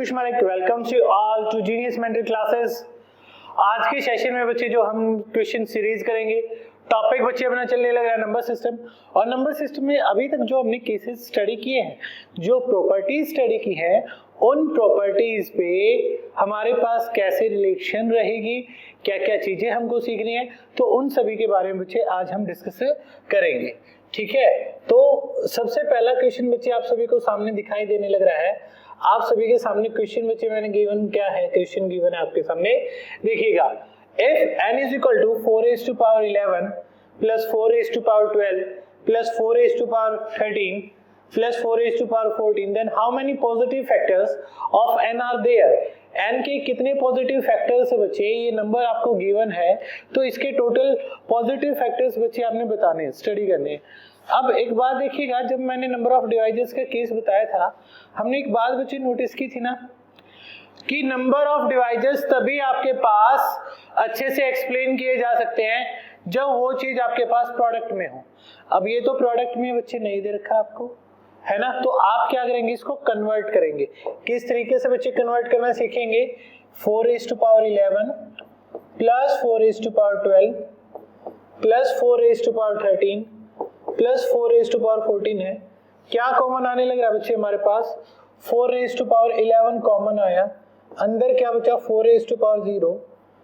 Kush Malik welcomes you all to genius mental classes. आज के session में बच्चे जो हम क्वेश्चन सीरीज करेंगे, टॉपिक बच्चे अपना चलने लग रहा है नंबर सिस्टम। और नंबर सिस्टम में अभी तक जो हमने केसेस स्टडी किए हैं, जो प्रॉपर्टीज स्टडी की है, उन प्रॉपर्टीज पे हमारे पास कैसे रिलेशन रहेगी, क्या क्या चीजें हमको सीखनी है, तो उन सभी के बारे में बच्चे आज हम डिस्कस करेंगे। ठीक है, तो सबसे पहला क्वेश्चन बच्चे आप सभी को सामने दिखाई देने लग रहा है। आप सभी के सामने क्वेश्चन बच्चे मैंने गिवन क्या है, क्वेश्चन गिवन है आपके सामने, देखिएगा। If n is equal to 4 raised to power 11 plus 4 raised to power 12 plus 4 raised to power 13 plus 4 raised to power 14, then how many positive factors of n are there? n के कितने positive factors है बच्चे, ये number आपको given है, तो इसके total positive factors बच्चे आपने बताने, स्टडी करने। अब एक बात देखिएगा, जब मैंने नंबर ऑफ डिवाइसेस का केस बताया था, हमने एक बात बच्चे नोटिस की थी ना कि नंबर ऑफ डिवाइसेस तभी आपके पास अच्छे से एक्सप्लेन किए जा सकते हैं जब वो चीज आपके पास प्रोडक्ट में हो। अब ये तो प्रोडक्ट में बच्चे नहीं दे रखा आपको, है ना, तो आप क्या करेंगे, इसको कन्वर्ट करेंगे। किस तरीके से बच्चे कन्वर्ट करना सीखेंगे? 4 raised to power 11 plus 4 raised to power 12 plus 4 raised to power 13 plus 4 raised to power 14 है। क्या कॉमन आने लग रहा है बच्चे हमारे पास? 4 raised to power 11 कॉमन आया, अंदर क्या बचा? 4 raised to power 0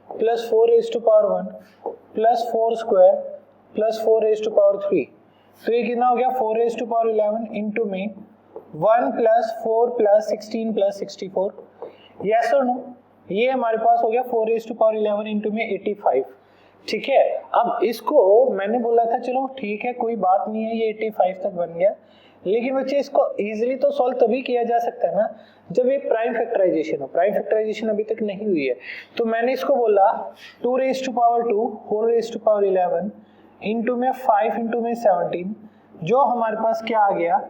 plus 4 raised to power 1 plus 4 square plus 4 raised to power 3। तो ये कितना हो गया? 4 raised to power 11 इंटू में 1 प्लस 4 प्लस 16 प्लस 64। यस और नो? ये हमारे पास हो गया 4 raised to power 11 इंटू में 85। ठीक है, अब इसको मैंने बोला था चलो ठीक है कोई बात नहीं है, ये 85 तक बन गया, लेकिन बच्चे इसको इजीली तो सॉल्व तभी किया जा सकता है ना जब ये प्राइम फैक्टराइजेशन हो। प्राइम फैक्टराइजेशन अभी तक नहीं हुई है, तो मैंने इसको बोला 2 raised to power 2 whole raised to power 11 into में 5 इंटू में 17, जो हमारे पास क्या आ गया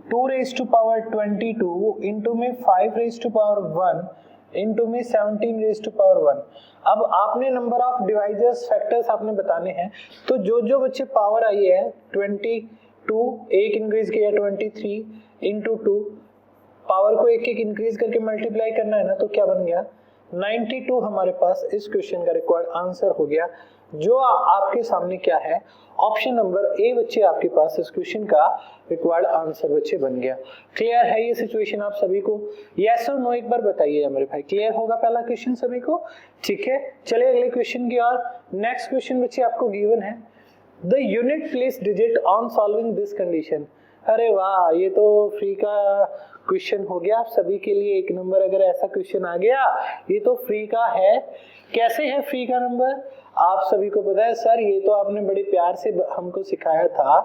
2 raised to power 22 इंटू में 5 raised to power 1 इंटू में 17 raised to power 1। अब आपने नंबर ऑफ डिवाइजर्स फैक्टर्स आपने बताने हैं, तो जो जो बच्चे पावर आई है 22 एक इंक्रीज किया 23 इंटू 2, पावर को एक एक इंक्रीज करके मल्टीप्लाई करना है ना, तो क्या बन गया 92 हमारे पास इस क्वेश्चन का रिक्वायर्ड आंसर हो गया, जो आपके सामने क्या है ऑप्शन नंबर ए बच्चे आपके पास इस क्वेश्चन का रिक्वायर्ड आंसर बच्चे बन गया। क्लियर है ये सिचुएशन आप सभी को? यस और नो एक बार बताइए मेरे भाई, क्लियर होगा पहला क्वेश्चन सभी को? ठीक है, चलिए अगले क्वेश्चन की ओर। नेक्स्ट क्वेश्चन बच्चे आपको गिवन है, the unit place digit on solving this condition. अरे वाह, ये तो फ्री का क्वेश्चन हो गया आप सभी के लिए, एक नंबर अगर ऐसा क्वेश्चन आ गया, ये तो फ्री का है। कैसे है फ्री का नंबर? आप सभी को पता है सर, ये तो आपने बड़े प्यार से हमको सिखाया था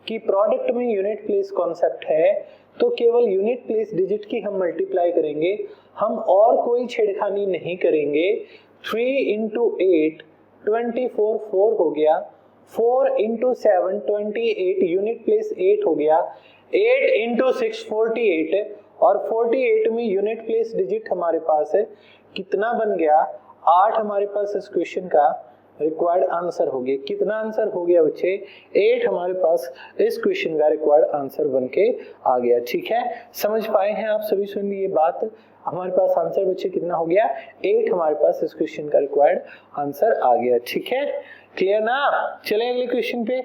कि प्रोडक्ट में यूनिट प्लेस कॉन्सेप्ट है, तो केवल यूनिट प्लेस डिजिट की हम मल्टीप्लाई करेंगे, हम और कोई छेड़खानी नहीं करेंगे। 3 इंटू 8 24 4 हो गया, 4 इंटू 7 28 यूनिट प्लेस 8 हो गया, 8 इंटू 6 48 और 48 में यूनिट प्लेस डिजिट हमारे पास है कितना बन गया 8 हमारे पास इस क्वेश्चन का रिक्वायर्ड आंसर हो गया। कितना आंसर हो गया बच्चे? 8 हमारे पास इस क्वेश्चन का रिक्वायर्ड आंसर बन के आ गया। ठीक है, समझ पाए हैं आप सभी? सुनिए ये बात, हमारे पास आंसर बच्चे कितना हो गया 8 हमारे पास इस क्वेश्चन का रिक्वायर्ड आंसर आ गया। ठीक है, क्लियर ना? चलें अगले क्वेश्चन पे।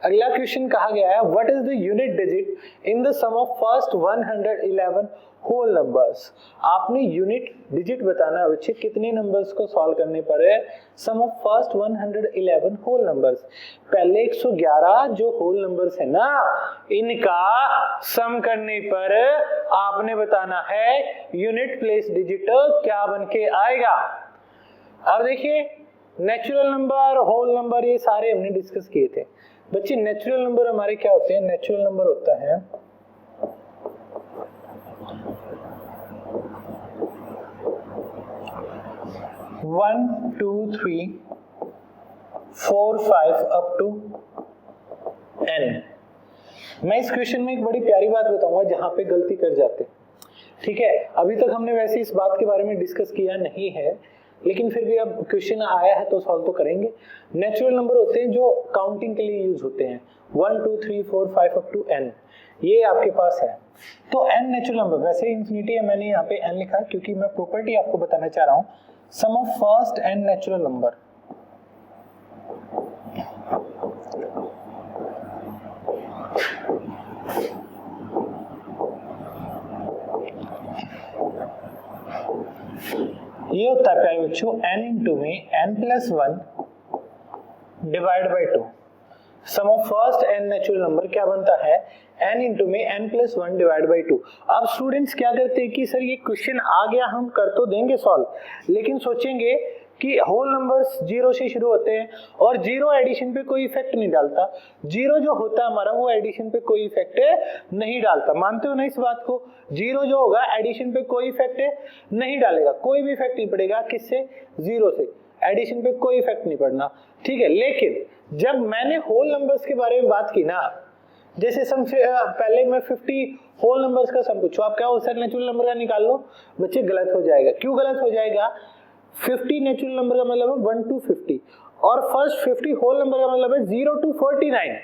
अगला क्वेश्चन कहा गया है, what is the unit digit in the sum of first 111 whole numbers. आपने यूनिट डिजिट बताना है बच्चे, कितने नंबर्स को सॉल्व करने पर है सम ऑफ फर्स्ट 111 होल नंबर्स। पहले 111 जो होल नंबर्स है ना, इनका सम करने पर आपने बताना है यूनिट प्लेस डिजिट क्या बन के आएगा। अब देखिए, नेचुरल नंबर, होल नंबर, ये सारे हमने डिस्कस किए थे बच्चे। नेचुरल नंबर हमारे क्या होते हैं? नेचुरल नंबर होता है 1 2 3 4 5 अप टू n। मैं इस क्वेश्चन में एक बड़ी प्यारी बात बताऊंगा जहां पे गलती कर जाते हैं। ठीक है, अभी तक हमने वैसे इस बात के बारे में डिस्कस किया नहीं है, लेकिन फिर भी अब क्वेश्चन आया है तो सॉल्व तो करेंगे। नेचुरल नंबर होते हैं जो काउंटिंग के लिए यूज होते हैं, 1 2 3 4 5 अप टू n, ये आपके पास है। तो n नेचुरल नंबर, वैसे इंफिनिटी है, मैंने यहाँ पे n लिखा क्योंकि मैं प्रॉपर्टी आपको बताना चाह रहा हूँ। Sum of first n natural number, ये होता है प्यारे बच्चों n इंटू में n+1 divide by 2। Sum of first n natural number क्या बनता है, n इंटू में n+1 डिवाइड बाई 2। अब स्टूडेंट्स क्या करते हैं कि सर ये क्वेश्चन आ गया, हम कर तो देंगे सॉल्व, लेकिन सोचेंगे कि होल नंबर्स जीरो से शुरू होते हैं और जीरो एडिशन पे कोई इफेक्ट नहीं डालता। जीरो जो होता है हमारा वो एडिशन पे कोई इफेक्ट नहीं डालता, मानते हो ना इस बात को? जीरो जो होगा एडिशन पे कोई इफेक्ट नहीं डालेगा, कोई भी इफेक्ट नहीं पड़ेगा, किससे? जीरो से, एडिशन पे कोई इफेक्ट नहीं पड़ना, ठीक है। लेकिन जब मैंने होल नंबर्स के बारे में बात की ना, जैसे सम से पहले मैं 50 होल नंबर्स का सम पूछूं, आप क्या सर नेचुरल नंबर का निकाल लो, बच्चे गलत हो जाएगा। क्यों गलत हो जाएगा? 50 नेचुरल नंबर का मतलब है 1 to 50 और फर्स्ट 50 होल नंबर का मतलब है 0 to 49।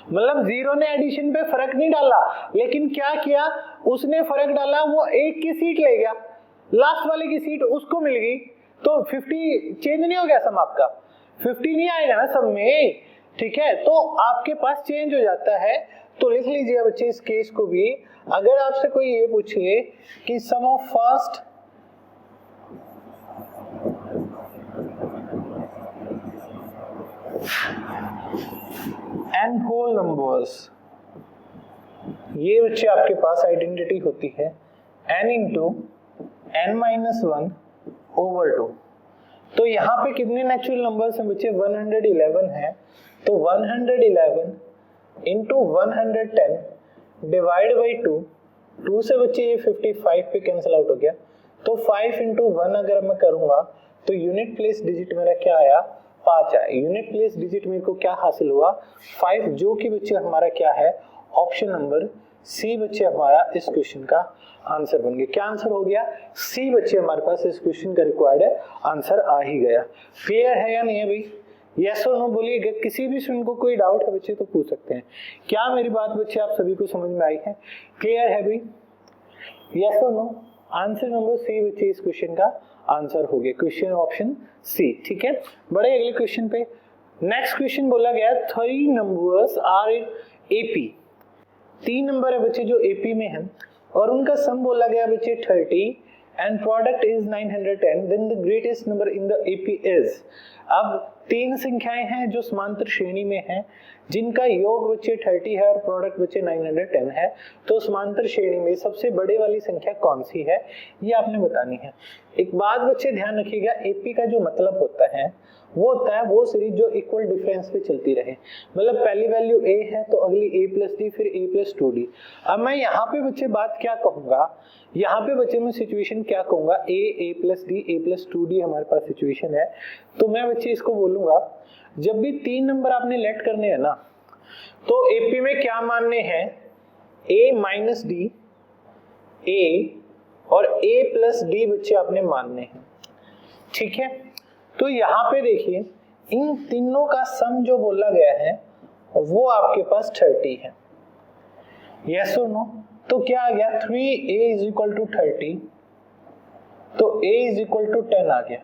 मतलब जीरो ने एडिशन पे फर्क नहीं डाला, लेकिन क्या किया उसने, फर्क डाला, वो एक की सीट ले गया, लास्ट वाले की सीट उसको मिल गई, तो 50 चेंज नहीं हो गया सम आपका, 50 नहीं आएगा ना सम में, ठीक है। तो आपके पास चेंज हो जाता है। तो लिख लीजिए बच्चे इस केस को भी, अगर आपसे कोई ये पूछे कि sum of first n whole numbers, ये बच्चे आपके पास आइडेंटिटी होती है n इंटू n-1 ओवर 2। तो यहाँ पे कितने नेचुरल नंबर्स हैं बच्चे? 111 है, तो 111 इंटू 110 डिवाइड बाई 2, 2 से बच्चे ये 55 पे कैंसिल आउट हो गया, तो 5 इंटू 1 अगर मैं करूंगा तो यूनिट प्लेस डिजिट मेरा क्या आया? 5 आया। यूनिट प्लेस डिजिट मेरे को क्या हासिल हुआ? 5, जो कि बच्चे हमारा क्या है? ऑप्शन नंबर सी बच्चे हमारा इस क्वेश्चन का आंसर बन गया। क्या आंसर हो गया? सी बच्चे हमारे पास इस क्वेश्चन का रिक्वायर्ड आंसर आ ही गया। क्लियर है या नहीं है भाई? यस और नो बोलिए। किसी भी स्टूडेंट को कोई डाउट है बच्चे तो पूछ सकते हैं। क्या मेरी बात बच्चे आप सभी को समझ में आई है? क्लियर है भाई? यस और नो? आंसर नंबर सी बच्चे इस क्वेश्चन का आंसर हो गया, क्वेश्चन ऑप्शन सी, ठीक है। बड़े अगले क्वेश्चन पे, नेक्स्ट क्वेश्चन बोला गया 3 numbers are in AP. 3 number है बच्चे जो एपी में हैं और उनका सम बोला गया बच्चे 30 and product is 910, then the greatest number in the AP is. अब 3 संख्याएं हैं जो समांतर श्रेणी में हैं, जिनका योग बच्चे 30 है और प्रोडक्ट बच्चे 910 है। तो समांतर श्रेणी में सबसे बड़े वाली संख्या कौन सी है, ये आपने बतानी है। एक बात बच्चे ध्यान रखिएगा, एपी का जो मतलब होता है वो होता है वो सीरीज जो इक्वल डिफरेंस पे चलती रहे। मतलब पहली वैल्यू a है तो अगली a प्लस डी, फिर a प्लस 2d। अब मैं यहाँ पे बच्चे बात क्या कहूंगा, यहाँ पे बच्चे मैं सिचुएशन क्या कहूंगा, a plus D, a plus 2d हमारे पास सिचुएशन है। तो मैं बच्चे इसको बोलूंगा, जब भी 3 नंबर आपने लेट करने हैं ना, तो एपी में क्या मानने हैं? a माइनस डी, a और a प्लस डी बच्चे आपने मानने हैं, ठीक है। तो यहाँ पे देखिए इन तीनों का सम जो बोला गया है वो आपके पास 30 है। यस और नो? तो क्या आ गया? 3a इज इक्वल टू 30, तो a इज इक्वल टू 10 आ गया।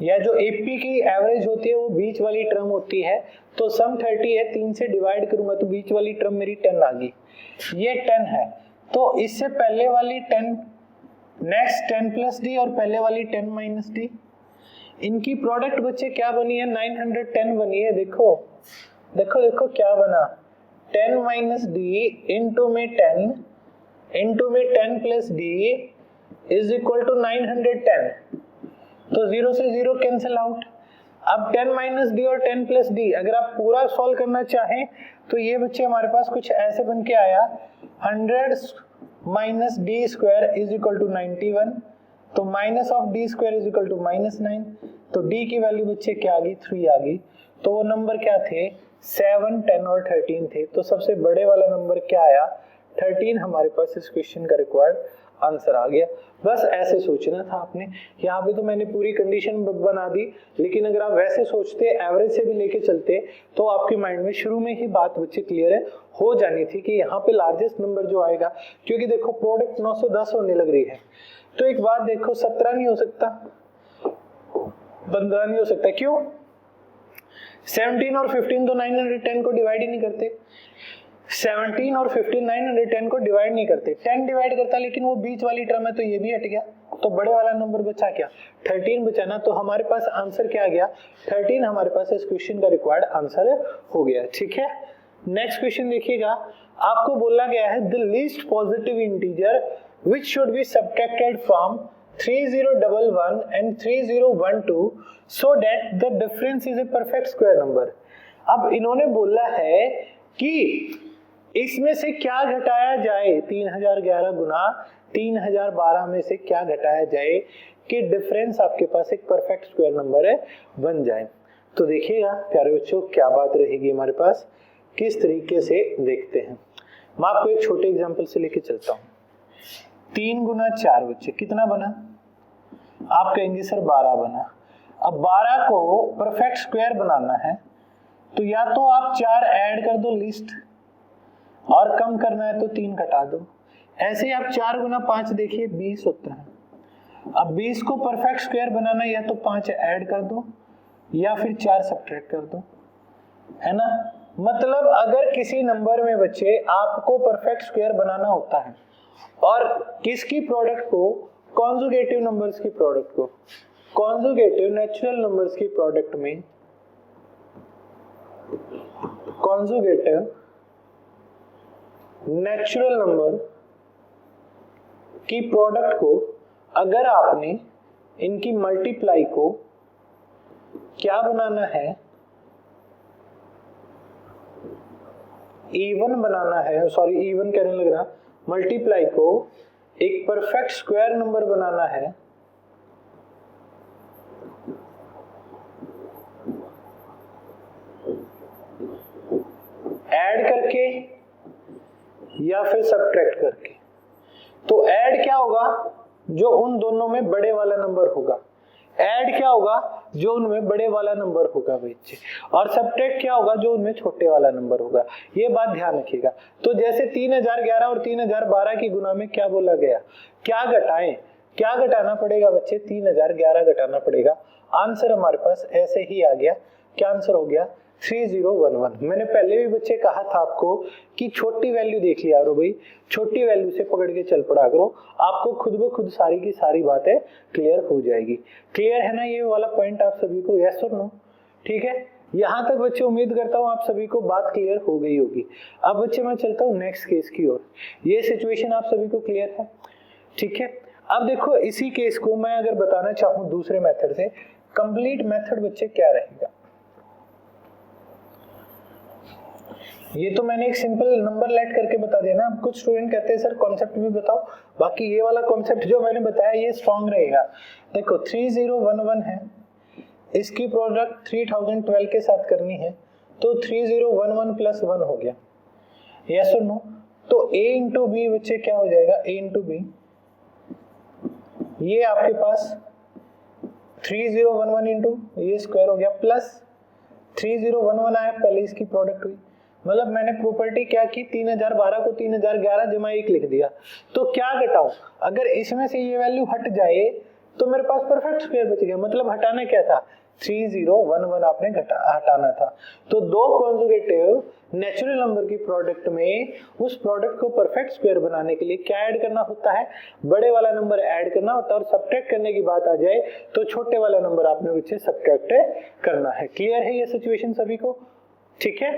या जो एपी की एवरेज होती है वो बीच वाली टर्म होती है, तो सम 30 है, 3 से डिवाइड करूंगा तो बीच वाली टर्म मेरी 10 आ गई, ये 10 है। तो इससे पहले वाली 10, नेक्स्ट 10 प्लस डी और पहले वाली 10 माइनस डी, इनकी प्रोडक्ट बच्चे क्या बनी है? 910 बनी है। देखो देखो देखो क्या बना, 10 माइनस डी इंटू में 10 plus D is equal to 910। तो 0 से 0 कैंसिल आउट। अब 10 माइनस डी और 10 प्लस डी अगर आप पूरा सॉल्व करना चाहें तो ये बच्चे हमारे पास कुछ ऐसे बन के आया, 100 minus D square is equal to 91, तो minus of D square is equal to -9। तो डी की वैल्यू बच्चे क्या आ गई? 3 आ गई। तो वो नंबर क्या थे? 7, 10 और 13 थे। तो सबसे बड़े वाला नंबर क्या आया? 13 हमारे पास इस क्वेश्चन का रिक्वायर्ड आंसर आ गया। बस ऐसे सोचना था आपने। यहाँ पे तो मैंने पूरी कंडीशन बना दी, लेकिन अगर आप वैसे सोचते, एवरेज से भी लेके चलते, तो आपके माइंड में शुरू में ही बात बच्चे क्लियर है हो जानी थी कि यहाँ पे लार्जेस्ट नंबर जो आएगा, क्योंकि देखो प्रोडक्ट 910 होने लग रही है, तो एक बात देखो 17 नहीं हो सकता, 15 नहीं हो सकता, क्यों? 17 और 15 तो 910 को डिवाइड ही नहीं करते। 17 और 15 910 को डिवाइड नहीं करते, 10 डिवाइड करता, लेकिन वो बीच वाली टर्म है तो ये भी हट गया, तो बड़े वाला नंबर बचा क्या? 13 बचा ना। तो हमारे पास आंसर क्या आ गया? 13 हमारे पास इस क्वेश्चन का रिक्वायर्ड आंसर हो गया। ठीक है, नेक्स्ट क्वेश्चन देखिएगा, आपको बोला गया है the least positive integer which should be subtracted from 3011 and 3012 so that the difference is a perfect square number। अब इन्होंने बोला है कि इसमें से क्या घटाया जाए, 3011 गुना 3012 में से क्या घटाया जाए कि डिफरेंस आपके पास एक परफेक्ट स्क्वायर नंबर है बन जाए। तो देखिएगा प्यारे बच्चों क्या बात रहेगी हमारे पास, किस तरीके से देखते हैं। मैं आपको एक छोटे एग्जांपल से लेके चलता हूँ। 3 गुना 4 बच्चे कितना बना? आप कहेंगे सर 12 बना। अब 12 को परफेक्ट स्क्वायर बनाना है तो या तो आप 4 ऐड कर दो लिस्ट, और कम करना है तो 3 घटा दो। ऐसे ही आप 4 गुना 5 देखिए 20 होता है। अब 20 को परफेक्ट स्क्वायर बनाना या तो 5 ऐड कर दो या फिर 4 सब्ट्रैक्ट कर दो, है ना। मतलब अगर किसी नंबर में बच्चे आपको परफेक्ट स्क्वायर बनाना होता है और किसकी प्रोडक्ट को, कॉन्जुगेटिव नंबर्स की प्रोडक्ट को, कॉन्जुगेटिव नेचुरल नंबर्स की प्रोडक्ट में, कॉन्जुगेटिव नेचुरल नंबर की प्रोडक्ट को अगर आपने इनकी मल्टीप्लाई को क्या बनाना है, इवन बनाना है, सॉरी इवन कहने लग रहा, मल्टीप्लाई को एक परफेक्ट स्क्वायर नंबर बनाना है, ऐड करके या फिर सब्ट्रैक्ट करके। तो ऐड क्या होगा? जो उन दोनों में बड़े वाला नंबर होगा। ऐड क्या होगा? जो उनमें बड़े वाला नंबर होगा बच्चे। और सब्ट्रैक्ट क्या होगा? जो उनमें छोटे वाला नंबर होगा। ये बात ध्यान रखिएगा। तो जैसे 3011 और 3012 की गुना में क्या बोला गया, क्या घटाएं, क्या घटाना पड़ेगा बच्चे? 3011 घटाना पड़ेगा। आंसर हमारे पास ऐसे ही आ गया। क्या आंसर हो गया? 3011। मैंने पहले भी बच्चे कहा था आपको कि छोटी वैल्यू देख लिया करो भाई, छोटी वैल्यू से पकड़ के चल पड़ा करो, आपको खुद ब खुद सारी की सारी बातें क्लियर हो जाएगी। क्लियर है ना ये वाला पॉइंट आप सभी को? यस और नो? ठीक है, यहाँ तक बच्चे उम्मीद करता हूँ आप सभी को बात क्लियर हो गई होगी। अब बच्चे मैं चलता हूँ नेक्स्ट केस की ओर। ये सिचुएशन आप सभी को क्लियर है? ठीक है, अब देखो इसी केस को मैं अगर बताना चाहूँ दूसरे मेथड से, कंप्लीट मेथड बच्चे क्या रहेगा। ये तो मैंने एक सिंपल नंबर लेट करके बता दिया ना। कुछ स्टूडेंट कहते हैं सर कॉन्सेप्ट भी बताओ, बाकी ये वाला कॉन्सेप्ट जो मैंने बताया ये स्ट्रॉन्ग रहेगा। देखो 3011 है, इसकी प्रोडक्ट 3012 के साथ करनी है, तो 3011 प्लस 1 हो गया। यस और नो? तो a इंटू बी बच्चे क्या हो जाएगा? a इंटू बी, ये आपके पास 3011 इंटू ये स्क्वायर हो गया, प्लस 3011 आया, पहले इसकी प्रोडक्ट हुई। मतलब मैंने प्रॉपर्टी क्या की, 3012 को 3011 जमा 1 लिख दिया। तो क्या घटाऊं? अगर इसमें से ये वैल्यू हट जाए तो मेरे पास परफेक्ट स्क्वायर बच गया। मतलब हटाना क्या था? 3011 आपने हटाना था। तो दो कॉन्जुगेटिव नेचुरल नंबर की प्रोडक्ट में उस प्रोडक्ट को परफेक्ट स्क्वायर बनाने के लिए क्या ऐड करना होता है? बड़े वाला नंबर ऐड करना होता है। और सब्ट्रैक्ट करने की बात आ जाए तो छोटे वाला नंबर आपने उससे सब्ट्रैक्ट करना है। क्लियर है ये सिचुएशन सभी को? ठीक है,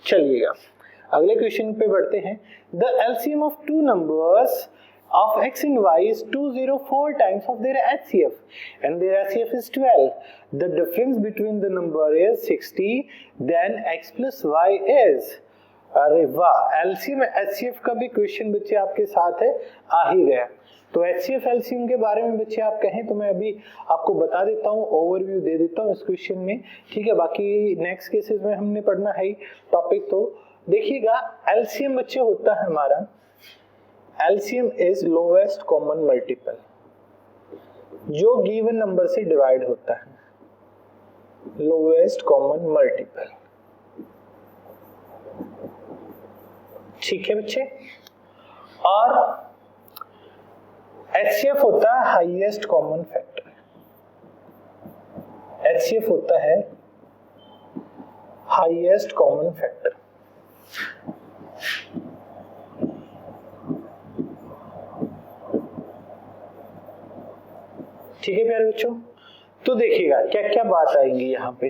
चलिएगा अगले क्वेश्चन पे बढ़ते हैं। The LCM of two numbers of x and y is 204 times of their HCF and their HCF is 12. The difference between the number is 60, then x plus y is, अरे वाह, एलसीएम एचसीएफ का भी question बच्चे आपके साथ है, आ ही गया। तो एचसीएफ एलसीएम के बारे में बच्चे आप कहें तो मैं अभी आपको बता देता हूँ, ओवरव्यू दे देता हूँ इस क्वेश्चन में। ठीक है, बाकी नेक्स्ट केसेस में हमने पढ़ना है टॉपिक। तो देखिएगा एलसीएम बच्चे होता है हमारा LCM is lowest common multiple जो गिवन नंबर से डिवाइड होता है, लोएस्ट कॉमन मल्टीपल। ठीक है बच्चे। और HCF होता है हाईएस्ट कॉमन फैक्टर, HCF होता है हाईएस्ट कॉमन फैक्टर। ठीक है प्यारे बच्चों, तो देखिएगा क्या क्या बात आएंगी यहाँ पे।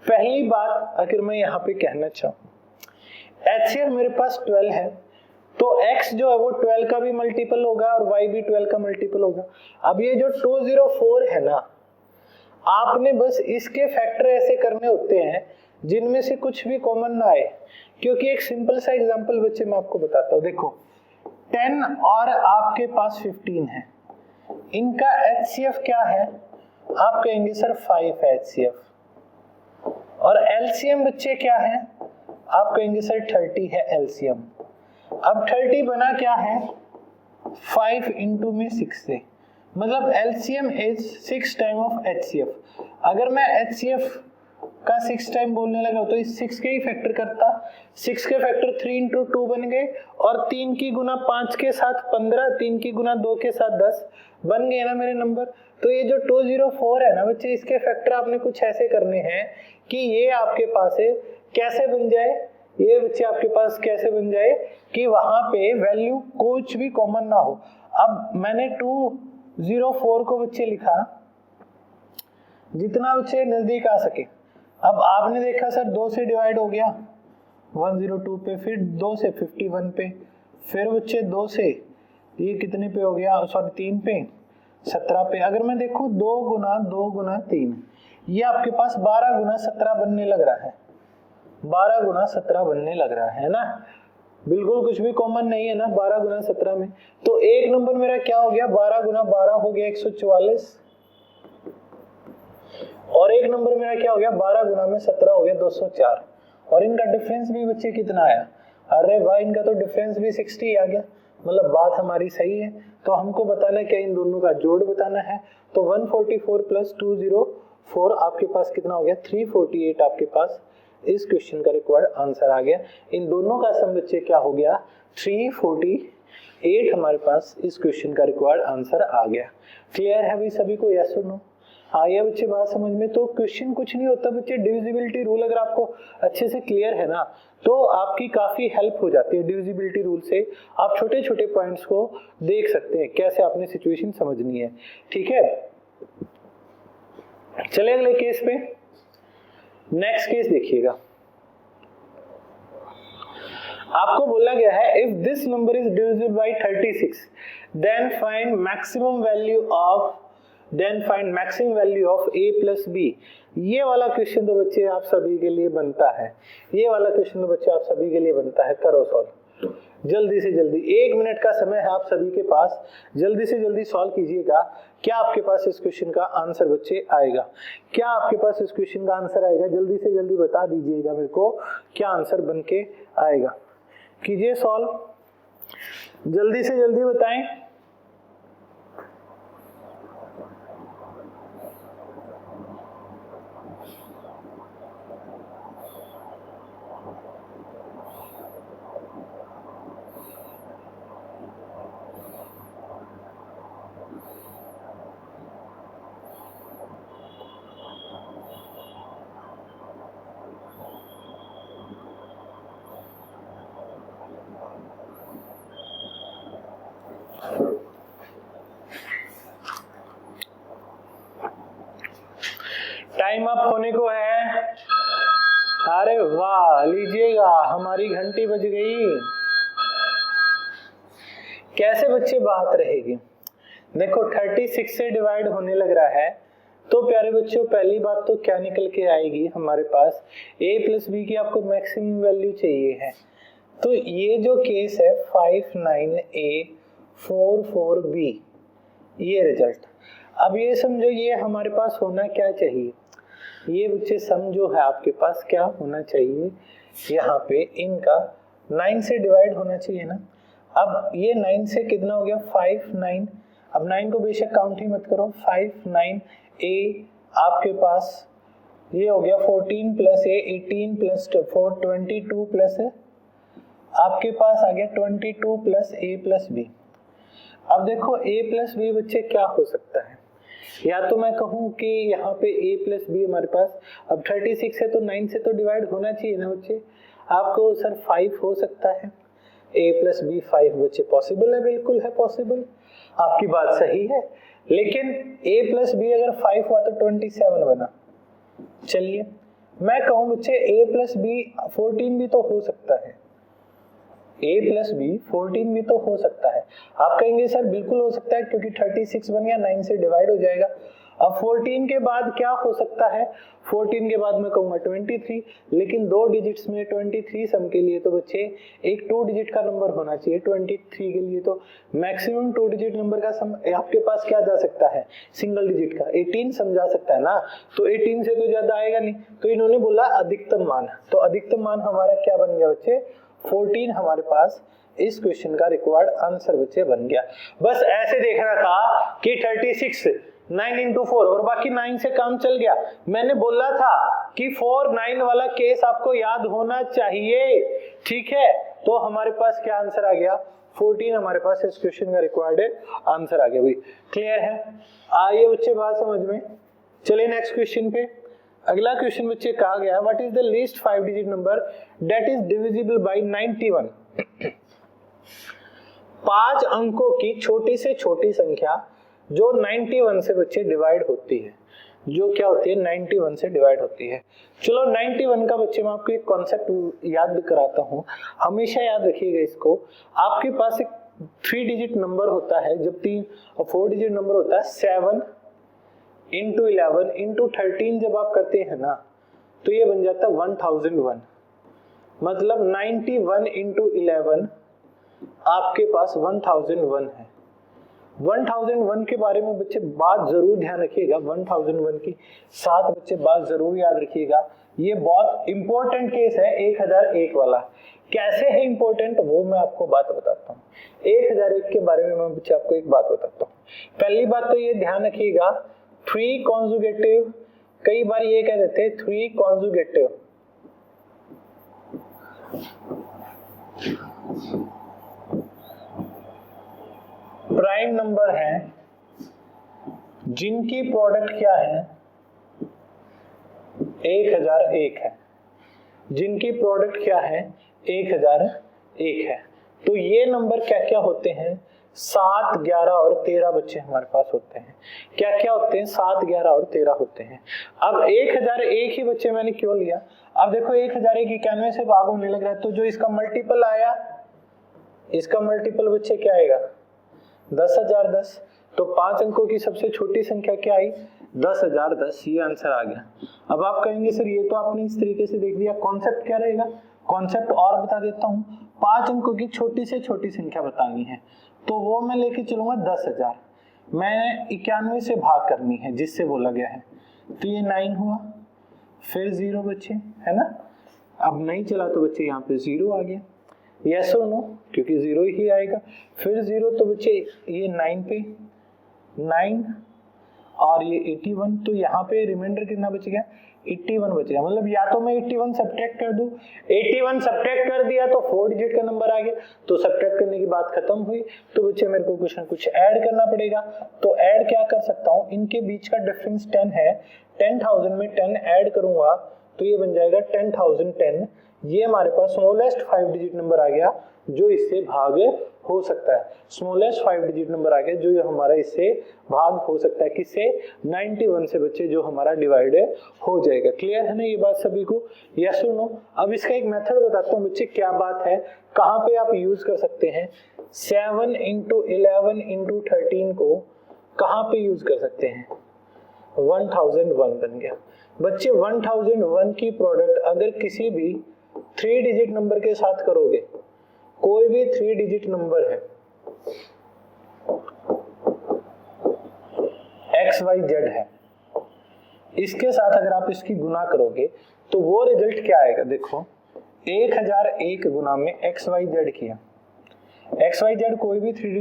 पहली बात अगर मैं यहाँ पे कहना चाहूँ, HCF मेरे पास 12 है, तो x जो है वो 12 का भी मल्टीपल होगा और y भी 12 का मल्टीपल होगा। अब ये जो 204 है ना, आपने बस इसके फैक्टर ऐसे करने होते हैं जिनमें से कुछ भी कॉमन ना आए, क्योंकि एक सिंपल सा एग्जांपल बच्चे मैं आपको बताता हूँ। देखो 10 और आपके पास 15 है, इनका HCF क्या है, आप कहेंगे सर 5 है HCF। और LCM बच्चे क्या है, आप कहेंगे सर 30 है LCM। अब 30 बना क्या है, 5 इंटू में 6 से, मतलब LCM is 6 time of HCF। अगर मैं HCF का 6 टाइम बोलने लगा तो इस 6 के ही फैक्टर करता, 6 के फैक्टर 3 इंटू 2 बन गए, और 3 की गुना 5 के साथ 15, 3 की गुना 2 के साथ 10 बन गए ना मेरे नंबर। तो ये जो 204 है ना बच्चे, इसके फैक्टर आपने कुछ ऐसे करने हैं कि ये आपके पास है कैसे बन जाए, ये बच्चे आपके पास कैसे बन जाए कि वहां पे वैल्यू कुछ भी कॉमन ना हो। अब मैंने 204 को बच्चे लिखा जितना बच्चे नजदीक आ सके। अब आपने देखा सर 2 से डिवाइड हो गया 102 पे, फिर 2 से 51 पे, फिर बच्चे 2 से ये कितने पे हो गया, सॉरी 3 पे 17 पे। अगर मैं देखूं 2 गुना 2 गुना 3, ये आपके पास 12 गुना 17 बनने लग रहा है, 12 गुना 17 बनने लग रहा है ना। बिल्कुल कुछ भी कॉमन नहीं है ना 12 गुना 17 में। तो एक नंबर मेरा क्या हो गया, 12 गुना 12 हो गया 144, और एक नंबर मेरा क्या हो गया 12 गुना में 17 हो गया 204। और इनका डिफरेंस भी बच्चे कितना आया, अरे वाह इनका तो डिफरेंस भी 60 आ गया, मतलब बात हमारी सही है। तो हमको बताना है क्या, इन दोनों का जोड़ बताना है। तो 144 प्लस 204 आपके पास कितना हो गया, 348 आपके पास इस क्वेश्चन का रिक्वायर्ड आंसर आ गया। इन दोनों का सम बच्चे क्या हो गया, 348 हमारे पास इस क्वेश्चन का रिक्वायर्ड आंसर आ गया। क्लियर है भाई सभी को, यस और नो? हाँ ये बच्चे बात समझ में। तो क्वेश्चन कुछ नहीं होता बच्चे, डिविजिबिलिटी रूल अगर आपको अच्छे से क्लियर है ना तो आपकी काफी हेल्प हो जाती है। डिविजिबिलिटी रूल से आप छोटे छोटे पॉइंट्स को देख सकते हैं कैसे आपने सिचुएशन समझनी है। ठीक है, चले अगले केस पे। नेक्स्ट केस देखिएगा, आपको बोला गया है if this number is divisible by 36 then find maximum value of a plus b। ये वाला क्वेश्चन तो बच्चे आप सभी के लिए बनता है, ये वाला क्वेश्चन तो बच्चे आप सभी के लिए बनता है। करो सॉल्व जल्दी से जल्दी, 1 मिनट का समय है आप सभी के पास, जल्दी से जल्दी सॉल्व कीजिएगा। क्या आपके पास इस क्वेश्चन का आंसर बच्चे आएगा, क्या आपके पास इस क्वेश्चन का आंसर आएगा, जल्दी से जल्दी बता दीजिएगा मेरे को क्या आंसर बन के आएगा। कीजिए सॉल्व, जल्दी से जल्दी बताएं। टाइम अप होने को है। अरे वाह, लीजिएगा हमारी घंटी बज गई। कैसे बच्चे बात रहेगी, देखो 36 से डिवाइड होने लग रहा है तो प्यारे बच्चों पहली बात तो क्या निकल के आएगी हमारे पास, a प्लस b की आपको मैक्सिमम वैल्यू चाहिए है। तो ये जो केस है 59a 44b, ये रिजल्ट। अब ये समझो ये हमारे पास होना क्या चाहिए, ये बच्चे सम जो है आपके पास क्या होना चाहिए, यहाँ पे इनका 9 से डिवाइड होना चाहिए ना। अब ये 9 से कितना हो गया 5 9, अब 9 को बेशक काउंट ही मत करो, 5 9 ए आपके पास ये हो गया 14 प्लस ए 18 प्लस 4 22 प्लस आपके पास आ गया 22 प्लस ए प्लस बी। अब देखो ए प्लस बी बच्चे क्या हो सकता है, या तो मैं कहूँ कि यहाँ पे a प्लस बी हमारे पास, अब 36 है तो 9 से तो डिवाइड होना चाहिए ना बच्चे, आपको सर 5 हो सकता है, a प्लस बी 5 बच्चे पॉसिबल है, बिल्कुल है पॉसिबल, आपकी बात सही है, लेकिन a प्लस बी अगर 5 हुआ तो 27 बना। चलिए मैं कहूँ बच्चे a प्लस बी 14 भी तो हो सकता है, a प्लस बी 14 भी तो हो सकता है। आप कहेंगे सर बिल्कुल हो सकता है क्योंकि 36 बन गया, 9 से डिवाइड हो जाएगा। अब 14 के बाद क्या हो सकता है, 14 के बाद मैं कहूँगा 23, लेकिन 2 डिजिट्स में 23 सम के लिए तो बच्चे एक 2 डिजिट का नंबर होना चाहिए, 23 के लिए तो मैक्सिमम 2 डिजिट नंबर का सम आपके पास क्या जा सकता है, सिंगल डिजिट का 18 सम जा सकता है ना, तो 18 से तो ज्यादा आएगा नहीं, तो इन्होंने बोला अधिकतम मान, तो अधिकतम मान हमारा क्या बन गया बच्चे 14 हमारे पास इस क्वेश्चन का रिक्वायर्ड आंसर बच्चे बन गया। बस ऐसे देखना था कि 36 9 into 4 और बाकी 9 से काम चल गया। मैंने बोला था कि 4 9 वाला केस आपको याद होना चाहिए, ठीक है, तो हमारे पास क्या आंसर आ गया 14 हमारे पास इस क्वेश्चन का रिक्वायर्ड आंसर आ गया। भाई क्लियर है, आइए बच्चे बात समझ में। चलिए नेक्स्ट क्वेश्चन पे। अगला क्वेश्चन बच्चे कहा गया what is the least 5 digit number that is divisible bye 91। 5 अंकों की छोटी से छोटी संख्या जो 91 से बच्चे डिवाइड होती है, जो क्या होती है 91 से डिवाइड होती है। चलो 91 का बच्चे मैं आपको एक कॉन्सेप्ट याद कराता हूँ, हमेशा याद रखिएगा इसको। आपके पास एक 3 डिजिट नंबर होता है, जब 3 और 4 डिजिट नंबर होता है 7 इंटू 11 इंटू 13 जब आप करते हैं ना तो ये बन जाता है 1001, मतलब 91 इंटू 11 आपके पास 1001 है। 1001 के बारे में बच्चे बात जरूर ध्यान रखिएगा, 1001 की साथ बच्चे बात जरूर याद रखिएगा, ये बहुत इंपॉर्टेंट केस है 1001 वाला। कैसे है इंपॉर्टेंट वो मैं आपको बात बताता हूँ। 1001 के बारे में मैं बच्चे आपको एक बात बताता हूँ। पहली बात तो ये ध्यान रखिएगा 3 कॉन्जुगेटिव, कई बार ये कह देते हैं 3 कॉन्जुगेटिव प्राइम नंबर हैं जिनकी प्रोडक्ट क्या है 1001 है, जिनकी प्रोडक्ट क्या है 1001 है। तो ये नंबर क्या क्या होते हैं 7 11 और 13 बच्चे हमारे पास होते हैं। क्या क्या होते हैं 7 11 और 13 होते हैं। अब 1001 ही बच्चे मैंने क्यों लिया, अब देखो 1001 91 से भाग होने लग रहा है, तो जो इसका मल्टीपल आया, इसका मल्टीपल बच्चे क्या आएगा 10,010, तो 5 अंकों की सबसे छोटी संख्या क्या आई 10,010, ये आंसर आ गया। अब आप कहेंगे सर ये तो आपने इस तरीके से देख दिया, कॉन्सेप्ट क्या रहेगा, कॉन्सेप्ट और बता देता हूँ। 5 अंकों की छोटी से छोटी संख्या बतानी है, तो वो मैं लेके चलूंगा 10,000, मैंने 91 से भाग करनी है जिससे बोला गया है, तो ये 9 हुआ, फिर 0 बच्चे है ना, अब नहीं चला तो बच्चे यहाँ पे 0 आ गया, यस और नो, क्योंकि 0 ही आएगा, फिर 0 तो बच्चे ये 9 पे 9 और ये 81, तो यहाँ पे रिमाइंडर कितना बच गया 81 बच गया। मतलब या तो मैं 81 सब्ट्रैक्ट कर दूं, 81 सब्ट्रैक्ट कर दिया तो 4 डिजिट का नंबर आ गया, तो सब्ट्रैक्ट करने की बात खत्म हुई, तो बच्चे मेरे को कुछ ना कुछ ऐड करना पड़ेगा। तो ऐड क्या कर सकता हूँ, इनके बीच का डिफरेंस 10 है, 10,000 में 10 ऐड करूंगा तो ये बन जाएगा 10,010, ये हमारे पास स्मॉलेस्ट 5 डिजिट नंबर आ गया जो इससे भाग हो सकता है, स्मॉलेस्ट 5 डिजिट नंबर आ गया जो हमारा इससे भाग हो सकता है, किससे 91 से बच्चे, जो हमारा डिवाइड हो जाएगा। क्लियर है ना ये बात सभी को, यस और नो। अब इसका एक मेथड बताता हूँ बच्चे, क्या बात है, कहाँ पे आप यूज कर सकते हैं 7 इंटू 11 इंटू 13 को कहाँ पे यूज कर सकते हैं, 1001 बन गया बच्चे। 1001 की प्रोडक्ट अगर किसी भी 3 डिजिट नंबर के साथ करोगे, कोई भी 3 डिजिट नंबर है XYZ है, इसके साथ अगर आप इसकी गुना करोगे तो वो रिजल्ट क्या आएगा, देखो 1001 गुना में XYZ किया, XYZ कोई भी 3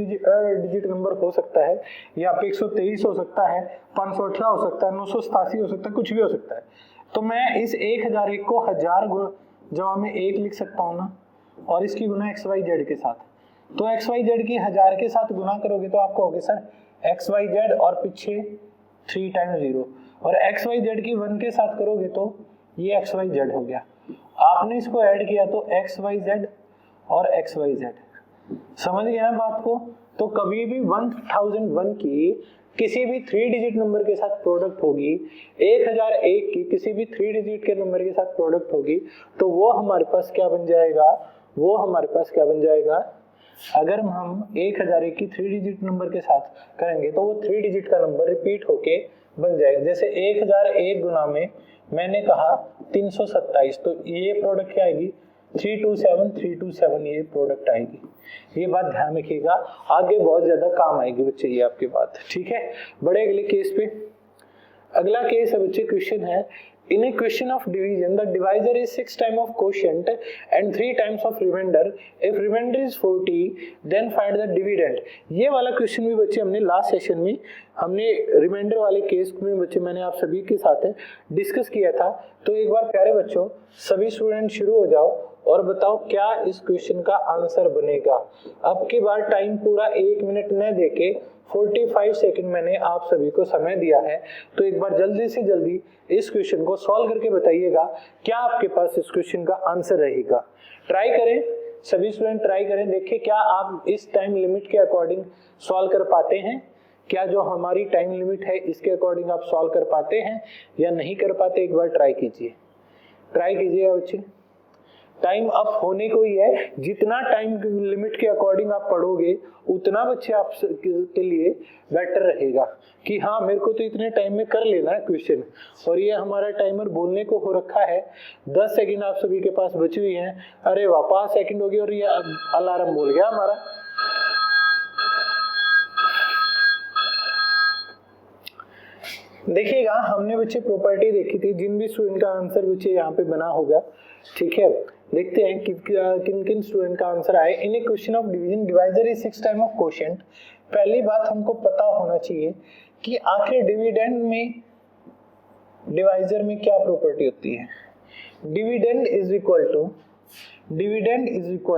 डिजिट नंबर हो सकता है, यहाँ पे 123 हो सकता है, 518 हो सकता है, 987 हो सकता है, कुछ भी हो सकता है। तो मैं इस 1001 को 1000 जमा में 1 लिख सकता हूँ ना, और इसकी गुना XYZ के साथ। तो XYZ की 1000 के साथ गुना करोगे तो आपको होगे सर XYZ और पीछे 3 टाइम्स 0, और XYZ की 1 के साथ करोगे तो ये XYZ हो गया। आपने इसको ऐड किया तो XYZ और XYZ, समझ गए ना बात को। तो कभी भी 1001 की किसी भी 3 डिजिट नंबर के साथ प्रोडक्ट होगी, 1001 की किसी भी 3 डिजिट के नंबर के साथ प्रोडक्ट होगी, तो वो हमारे पास क्या बन जाएगा, वो हमारे पास क्या बन जाएगा, अगर हम 1001 की 3 डिजिट नंबर के साथ करेंगे तो वो 3 डिजिट का नंबर रिपीट होके बन जाएगा। जैसे 1001 गुना में मैंने कहा 327, तो ये प्रोडक्ट क्या आएगी 327 ये प्रोडक्ट आएगी। ये बात ध्यान रखिएगा, आगे बहुत ज्यादा काम आएगी बच्चे ये आपकी बात, ठीक है। बड़े अगले केस पे, अगला केस है बच्चे, क्वेश्चन है in a question of division the divisor is 6 times of quotient and 3 times of remainder. If remainder is 40 then find the dividend. ये वाला क्वेश्चन भी बच्चे हमने लास्ट सेशन में हमने रिमाइंडर वाले केस में बच्चे मैंने आप सभी के साथ डिस्कस किया था। तो एक बार प्यारे बच्चों सभी स्टूडेंट शुरू हो जाओ और बताओ क्या इस क्वेश्चन का आंसर बनेगा। अब की बार टाइम पूरा 1 मिनट न देके 45 सेकंड मैंने आप सभी को समय दिया है, तो एक बार जल्दी से जल्दी इस क्वेश्चन को सॉल्व करके बताइएगा क्या आपके पास इस क्वेश्चन का आंसर रहेगा। ट्राई करें, सभी स्टूडेंट ट्राई करें, देखिए क्या आप इस टाइम लिमिट के अकॉर्डिंग सॉल्व कर पाते हैं, क्या जो हमारी टाइम लिमिट है इसके अकॉर्डिंग आप सॉल्व कर पाते हैं या नहीं कर पाते। एक बार ट्राई कीजिए, ट्राई कीजिएगा बच्चे। टाइम अप होने को ही है, जितना टाइम लिमिट के अकॉर्डिंग आप पढ़ोगे उतना बच्चे आप के लिए बेटर रहेगा कि हाँ मेरे को तो इतने टाइम में कर लेना है क्वेश्चन। और ये हमारा टाइमर बोलने को हो रखा है, 10 सेकंड आप सभी के पास बची हुई हैं। अरे वाह 5 सेकंड हो गए और ये अलार्म बोल गया हमारा। देखिएगा हमने बच्चे प्रॉपर्टी देखी थी, जिन भी स्टूडेंट का आंसर बच्चे यहाँ पे बना होगा, ठीक है। देखते हैं कि किन किन स्टूडेंट का आंसर आए। In a question of division divisor is 6 time of quotient. पहली बात हमको पता होना चाहिए कि आखिर डिविडेंड में डिवाइजर में क्या प्रॉपर्टी होती है। Dividend is equal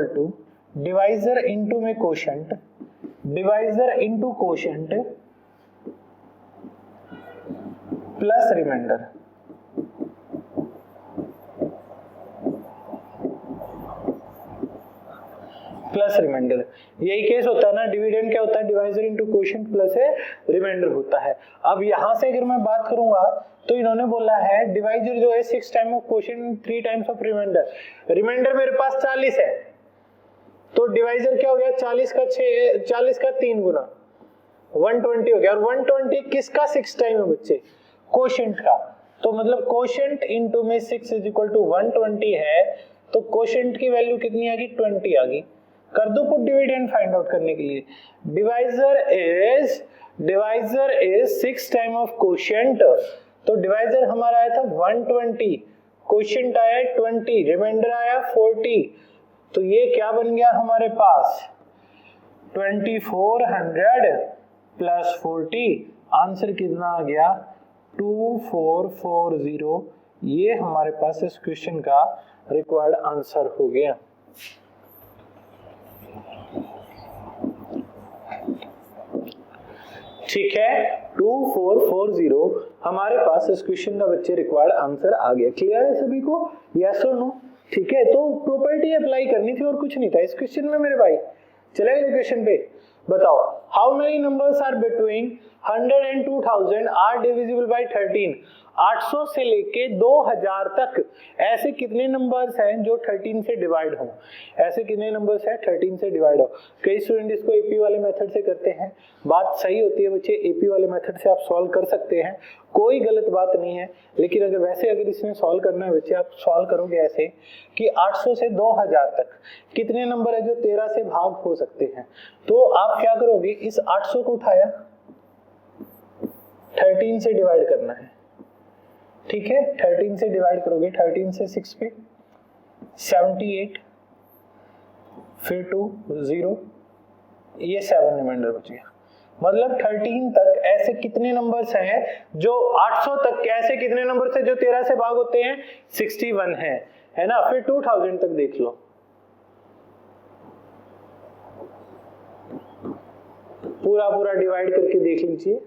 to divisor into में quotient, divisor into quotient plus remainder. Plus remainder, यही केस होता है ना। डिविडेंड क्या होता है, divisor into quotient plus remainder होता है। अब यहां से अगर मैं बात करूंगा तो इन्होंने बोला है डिवाइजर जो है 6 time of quotient 3 times of remainder. Remainder मेरे पास 40 है, तो डिवाइजर क्या हो गया 40 का 3 गुना 120 हो गया। और 120 किसका 6 टाइम है बच्चे, क्वोशिएंट का। तो मतलब क्वोशिएंट इनटू में 6 इज इक्वल टू 120 है, तो क्वोशिएंट की वैल्यू कितनी आ गई 20 आ गई। कर दो पुट डिविडेंड फाइंड आउट करने के लिए। Divisor is 6 time of quotient, तो डिवाइजर हमारा आया था 120, क्वोशिएंट आया 20, रिमाइंडर आया 40, तो ये क्या बन गया हमारे पास 2400 प्लस 40, आंसर कितना आ गया 2440। ये हमारे पास इस क्वेश्चन का रिक्वायर्ड आंसर हो गया। ठीक है 2440 हमारे पास इस क्वेश्चन का बच्चे रिक्वायर्ड आंसर आ गया। क्लियर है सभी को, यस और नो। ठीक है, तो प्रॉपर्टी अप्लाई करनी थी और कुछ नहीं था इस क्वेश्चन में मेरे भाई। चले गए क्वेश्चन पे, बताओ how many numbers are between 100 and 2000 are divisible by 13। 800 से लेके 2000 तक ऐसे कितने नंबर्स हैं जो 13 से डिवाइड हो। ऐसे कितने नंबर्स हैं 13 से डिवाइड हो। कई स्टूडेंट इसको एपी वाले मेथड से करते हैं, बात सही होती है बच्चे, एपी वाले मेथड से आप सॉल्व कर सकते हैं, कोई गलत बात नहीं है। लेकिन अगर इसमें सॉल्व करना है बच्चे, आप सॉल्व करोगे ऐसे कि 800 से 2000 तक कितने नंबर है जो 13 से भाग हो सकते हैं। तो आप क्या करोगे, इस 800 को उठाया 13 से डिवाइड करना है, ठीक है। 13 से डिवाइड करोगे, 13 से 6 पे 78, फिर 2 0, ये 7 रिमाइंडर बच गया। मतलब 13 तक ऐसे कितने नंबर्स हैं जो 800 तक ऐसे कितने नंबर्स हैं जो 13 से भाग होते हैं? 61 है ना। फिर 2000 तक देख लो, पूरा पूरा डिवाइड करके देख लीजिए।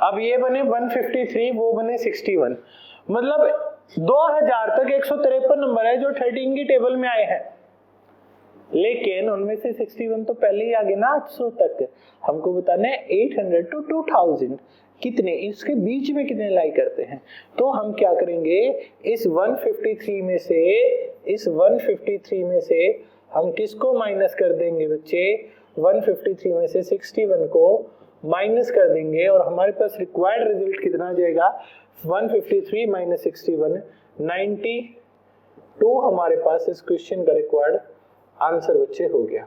अब ये बने 153, वो बने 61। मतलब 2000 तक 153 नंबर है जो 13 की टेबल में आए हैं, लेकिन उनमें से 61 तो पहले ही आ गए ना 800 तक। हमको बताना है 800 टू 2000 कितने, इसके बीच में कितने लाई करते हैं। तो हम क्या करेंगे, इस 153 में से हम किसको माइनस कर देंगे बच्चे? 153 में से 61 को माइनस कर देंगे और हमारे पास रिक्वायर्ड रिजल्ट कितना आ जाएगा? 153 माइनस 61, 92 हमारे पास इस क्वेश्चन का रिक्वायर्ड आंसर बच्चे हो गया।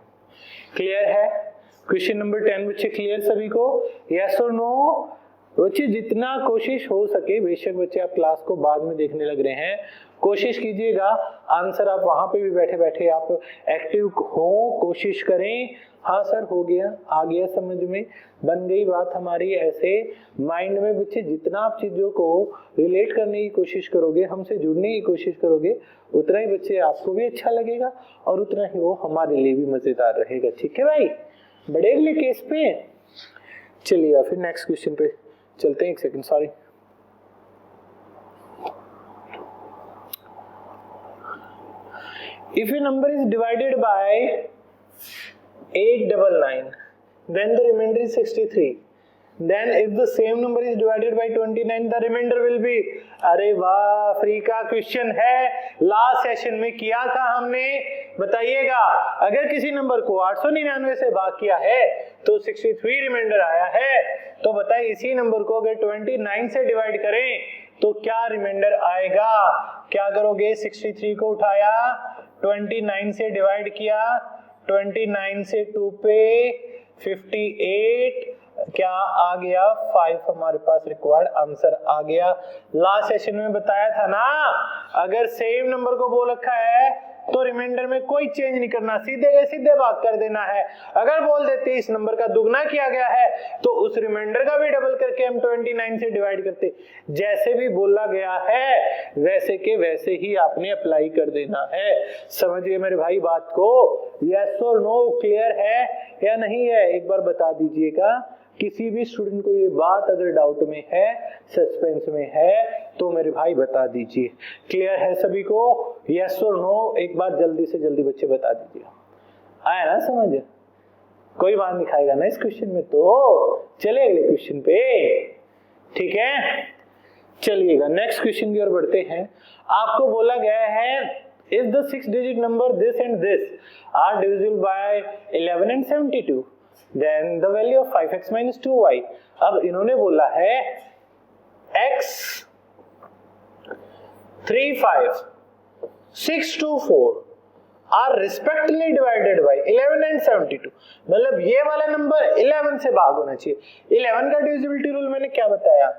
क्लियर है? क्वेश्चन नंबर 10 बच्चे क्लियर सभी को? यस और नो? बच्चे जितना कोशिश हो सके, बेशक बच्चे आप क्लास को बाद में देखने लग रहे हैं, कोशिश कीजिएगा आंसर आप वहां पे भी बैठे बैठे आप एक्टिव हो, कोशिश करें। हाँ सर हो गया, आ गया समझ में, बन गई बात हमारी। ऐसे माइंड में बच्चे जितना आप चीजों को रिलेट करने की कोशिश करोगे, हमसे जुड़ने की कोशिश करोगे, उतना ही बच्चे आपको भी अच्छा लगेगा और उतना ही वो हमारे लिए भी मजेदार रहेगा। ठीक है भाई, बड़े अगले केस पे चलिएगा। फिर नेक्स्ट क्वेश्चन पे चलते हैं। एक second, sorry. If a number is divided by 899, then the remainder is 63. Then if the same number is divided by 29, the remainder will be। अरे वाह, फ्री का क्वेश्चन है, लास्ट सेशन में किया था हमने। बताइएगा, अगर किसी नंबर को 899 से भाग किया है तो 63 रिमाइंडर आया है, तो बताइए इसी नंबर को अगर 29 से डिवाइड करें तो क्या रिमाइंडर आएगा? क्या करोगे? 63 को उठाया, 29 से डिवाइड किया, 29 से 2 पे 58, क्या आ गया? 5 हमारे पास रिक्वायर्ड आंसर आ गया। लास्ट सेशन में बताया था ना, अगर सेम नंबर को बोल रखा है तो रिमाइंडर में कोई चेंज नहीं करना, सीधे के सीधे भाग कर देना है। अगर बोल देते इस नंबर का दुगना किया गया है तो उस रिमाइंडर का भी डबल करके हम 29 से डिवाइड करते। जैसे भी बोला गया है वैसे के वैसे ही आपने अप्लाई कर देना है। समझिए मेरे भाई बात को? यस और नो क्लियर है या नहीं है? एक बार बता दीजिएगा। किसी भी स्टूडेंट को ये बात अगर डाउट में है, सस्पेंस में है, तो मेरे भाई बता दीजिए। क्लियर है सभी को? यस और नो एक बार जल्दी से जल्दी बच्चे बता दीजिए। आया ना समझ? कोई बात नहीं खाएगा ना इस क्वेश्चन में? तो चले अगले क्वेश्चन पे। ठीक है, चलिएगा नेक्स्ट क्वेश्चन की ओर बढ़ते हैं। आपको बोला गया है if the 6 digit number this and this are divisible by 11 and 72, then the value of 5x minus 2y। अब इन्होंने बोला है x 3, 5, 6, 2, 4 are respectively divided by 11 and 72। मतलब ये वाला नंबर 11 से भाग होना चाहिए। 11 का डिविजिबिलिटी रूल मैंने क्या बताया?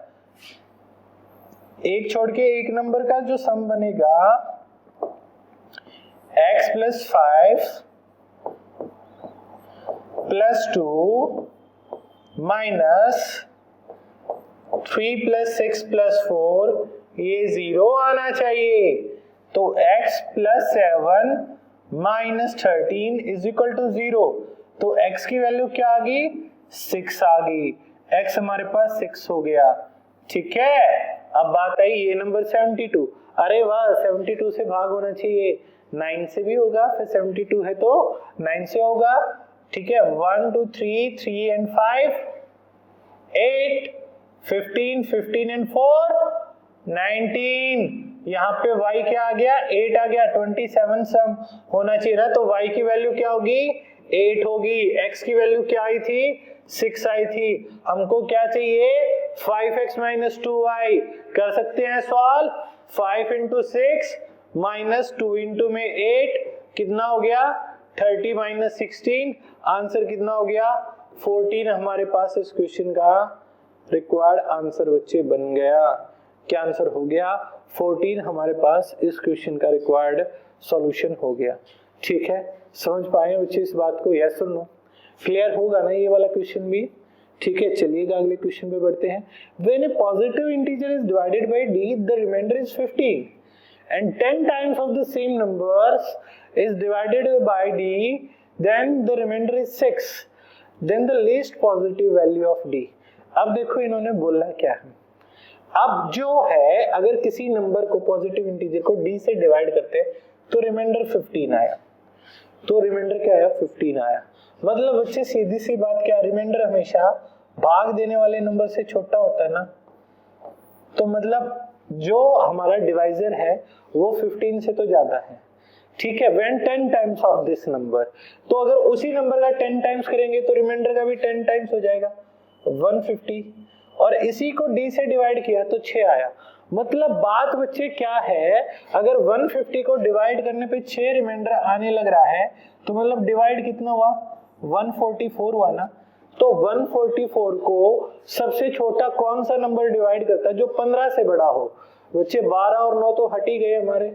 एक छोड़ के एक नंबर का जो सम बनेगा x plus 5 plus 2 minus 3 plus 6 plus 4, ये 0 आना चाहिए। तो x plus 7 minus 13 is equal to 0। तो x की वैल्यू क्या आ गई? 6 आ गई। x हमारे पास 6 हो गया। ठीक है, अब बात आई ये नंबर 72। अरे वाह, 72 से भाग होना चाहिए, 9 से भी होगा, फिर 72 है तो 9 से होगा। ठीक है, 1 2 3 3 and 5 8 15 15 and 4 19। यहाँ पे y क्या आ गया? 8 आ गया। 27 सम होना चाहिए ना, तो y की वैल्यू क्या होगी? 8 होगी। x की वैल्यू क्या आई थी? 6 आई थी। हमको क्या चाहिए? 5x minus 2y। कर सकते हैं सॉल्व। 5 into 6 minus 2 into में 8 कितना हो गया? 30 minus 16, आंसर कितना हो गया? 14 हमारे पास इस क्वेश्चन का रिक्वायर्ड आंसर बच्चे बन गया। क्या आंसर हो गया? 14 हमारे पास इस क्वेश्चन का रिक्वायर्ड सॉल्यूशन हो गया। ठीक है, समझ पाए बच्चे इस बात को? यस और नो? क्लियर होगा ना ये वाला क्वेश्चन भी? ठीक है, चलिएगा अगले क्वेश्चन पे बढ़ते हैं। When a positive integer is divided by d the remainder is 15 and 10 times of the same numbers is divided by d, then the remainder is 6, then the least positive value of d। अब देखो इन्होंने बोला क्या है, अब जो है अगर किसी नंबर को पॉजिटिव इंटीजर को d से डिवाइड करते हैं तो रिमाइंडर 15 आया, तो रिमाइंडर क्या आया? 15 आया। मतलब बच्चे सीधी सी बात क्या, रिमाइंडर हमेशा भाग देने वाले नंबर से छोटा होता है ना, तो मतलब जो हमारा डिवाइजर है वो 15 से तो ज्यादा है। ठीक है, when 10 times of this number, तो अगर उसी नंबर का 10 टाइम्स करेंगे तो रिमाइंडर का भी 10 टाइम्स हो जाएगा 150, और इसी को d से डिवाइड किया तो 6 आया। मतलब बात बच्चे क्या है, अगर 150 को डिवाइड करने पे 6 रिमाइंडर आने लग रहा है तो मतलब डिवाइड कितना हुआ? 144 हुआ ना। तो 144 को सबसे छोटा कौन सा नंबर डिवाइड करता है? जो 15 से बड़ा हो। बच्चे 12 और 9 तो हट ही गए हमारे,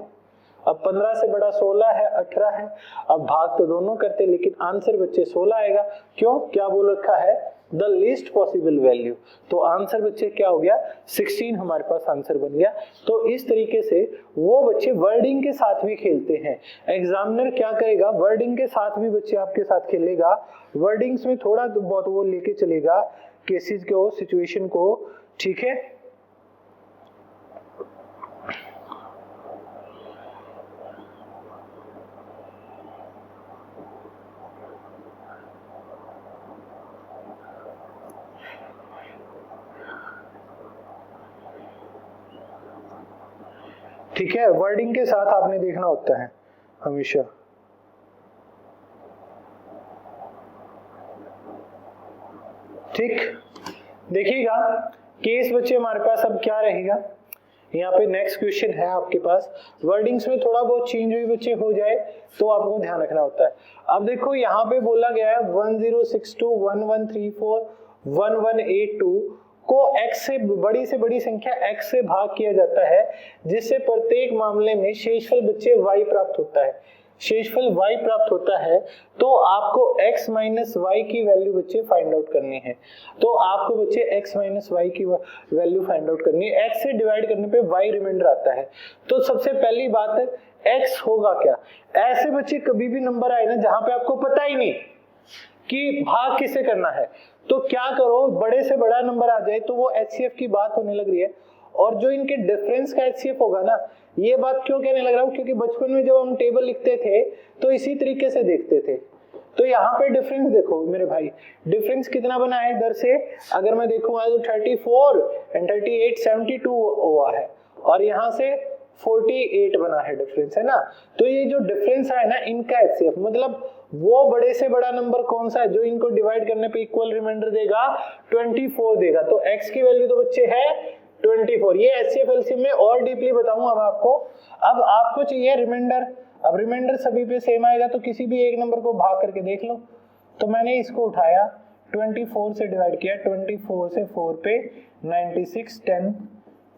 अब 15 से बड़ा 16 है, 18 है। अब भाग तो दोनों करते, लेकिन आंसर बच्चे 16 आएगा। क्यों? क्या बोल रखा है? The least possible value. तो आंसर बच्चे क्या हो गया? 16 हमारे पास आंसर बन गया। तो इस तरीके से वो बच्चे वर्डिंग के साथ भी खेलते हैं। एग्जामिनर क्या करेगा? वर्डिंग के साथ भी बच्चे आपके साथ खेलेगा। वर्डिंग्स में थोड़ा बहुत वो लेके चलेगा केसेस को, सिचुएशन को। ठीक है, ठीक है, वर्डिंग के साथ आपने देखना होता है हमेशा। ठीक, देखिएगा केस बच्चे हमारे पास अब क्या रहेगा। यहाँ पे नेक्स्ट क्वेश्चन है आपके पास, वर्डिंग्स में थोड़ा बहुत चेंज भी बच्चे हो जाए तो आपको ध्यान रखना होता है। अब देखो यहाँ पे बोला गया है 1062 1134 1182 को x से बड़ी संख्या x से भाग किया जाता है, जिससे प्रत्येक मामले में शेषफल बच्चे y प्राप्त होता है। शेषफल y प्राप्त होता है तो आपको x माइनस वाई की वैल्यू बच्चे फाइंड आउट करनी है। तो आपको बच्चे x माइनस वाई की वैल्यू फाइंड आउट करनी है। x से डिवाइड करने पे y रिमाइंडर आता है। तो सबसे पहली बात है x होगा क्या। ऐसे बच्चे कभी भी नंबर आए ना जहां पे आपको पता ही नहीं कि भाग किसे करना है, तो क्या करो, बड़े से बड़ा नंबर आ जाए तो वो HCF की बात होने लग रही है। और जो इनके डिफरेंस का HCF होगा ना, ये बात क्यों कहने लग रहा हूं, क्योंकि बचपन में जब हम टेबल लिखते थे तो इसी तरीके से देखते थे। तो यहाँ पे डिफरेंस देखो मेरे भाई, डिफरेंस कितना बना है इधर से, अगर मैं देखूंगा तो 34 एंड 38 72 हुआ है, और यहाँ से 48 बना है डिफरेंस, है ना। तो ये जो डिफरेंस है ना इनका HCF, मतलब वो बड़े से बड़ा नंबर कौन सा है जो इनको डिवाइड करने पे इक्वल रिमाइंडर देगा, 24 देगा। तो x की वैल्यू तो बच्चे है 24। ये HCF LCM में और डीपली बताऊंगा मैं आपको। अब आपको चाहिए रिमाइंडर, अब रिमाइंडर सभी पे सेम आएगा तो किसी भी एक नंबर को भाग करके देख लो। तो मैंने इसको उठाया 24 से डिवाइड किया, 24 से 4 पे 96 10